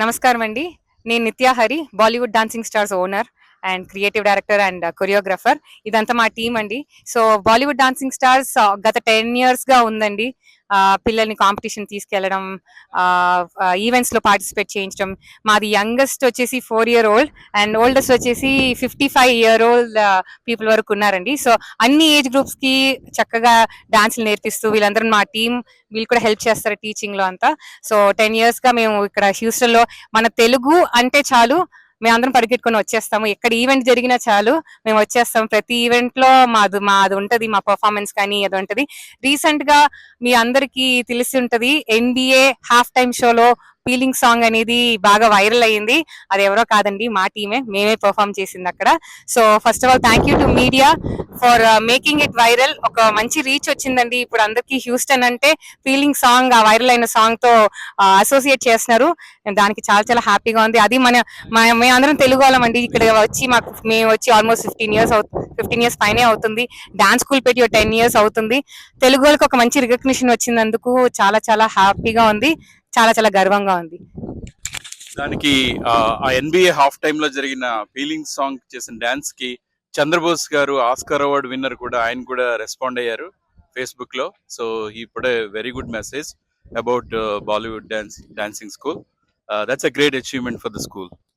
నమస్కారం అండి. నేను నిత్య Hari, Bollywood dancing stars owner and creative director and choreographer. ఇదంతా మా టీమ్ అండి. సో బాలీవుడ్ డాన్సింగ్ స్టార్స్ గత 10 ఇయర్స్‌గా ఉందండి. పిల్లల్ని కాంపిటీషన్ తీసుకెళ్లడం, ఈవెంట్స్ లో పార్టిసిపేట్ చేయించడం. మాది యంగెస్ట్ వచ్చేసి 4 ఇయర్ ఓల్డ్ అండ్ ఓల్డెస్ట్ వచ్చేసి 55 ఇయర్ ఓల్డ్ పీపుల్ వరకు ఉన్నారండి. సో అన్ని ఏజ్ గ్రూప్స్ కి చక్కగా డాన్సులు నేర్పిస్తూ వీళ్ళందరూ మా టీం. వీళ్ళు కూడా హెల్ప్ చేస్తారు టీచింగ్ లో అంతా. సో 10 ఇయర్స్ గా మేము ఇక్కడ హ్యూస్టన్ లో మన తెలుగు అంటే చాలు, మేమందరం పరిగెట్టుకొని వచ్చేస్తాము. ఎక్కడ ఈవెంట్ జరిగినా చాలు మేము వచ్చేస్తాం. ప్రతి ఈవెంట్ లో మాది ఉంటది, మా పర్ఫార్మెన్స్ కానీ అది ఉంటది. రీసెంట్ గా మీ అందరికి తెలిసి ఉంటది, ఎన్బిఏ హాఫ్ టైమ్ షోలో ఫీలింగ్ సాంగ్ అనేది బాగా వైరల్ అయ్యింది. అది ఎవరో కాదండి, మా టీమే, మేమే పర్ఫామ్ చేసింది అక్కడ. So first of all thank you to media for making it viral. ఒక మంచి రీచ్ వచ్చిందండి. ఇప్పుడు అందరికి హ్యూస్టన్ అంటే ఫీలింగ్ సాంగ్, ఆ వైరల్ అయిన సాంగ్ తో అసోసియేట్ చేస్తున్నారు. దానికి చాలా చాలా హ్యాపీగా ఉంది. అది మేమందరం తెలుగు వాళ్ళం అండి. ఇక్కడ వచ్చి మేము వచ్చి ఆల్మోస్ట్ 15 ఇయర్స్ పైనే అవుతుంది. డాన్స్ స్కూల్ పెట్టి 10 ఇయర్స్ అవుతుంది. తెలుగు వాళ్ళకి ఒక మంచి రికగ్నిషన్ వచ్చినందుకు చాలా చాలా హ్యాపీగా ఉంది, చాలా చాలా గర్వంగా ఉంది. దానికి ఆ ఎన్బిఏ హాఫ్ టైమ్ లో జరిగిన ఫీలింగ్ సాంగ్ చేసిన డాన్స్ కి చంద్రబోస్ గారు ఆస్కార్ అవార్డ్ విన్నర్ కూడా, ఆయన కూడా రెస్పాండ్ అయ్యారు ఫేస్బుక్ లో. సో ఈ put very good message about Bollywood dancing school. That's a great achievement for the school.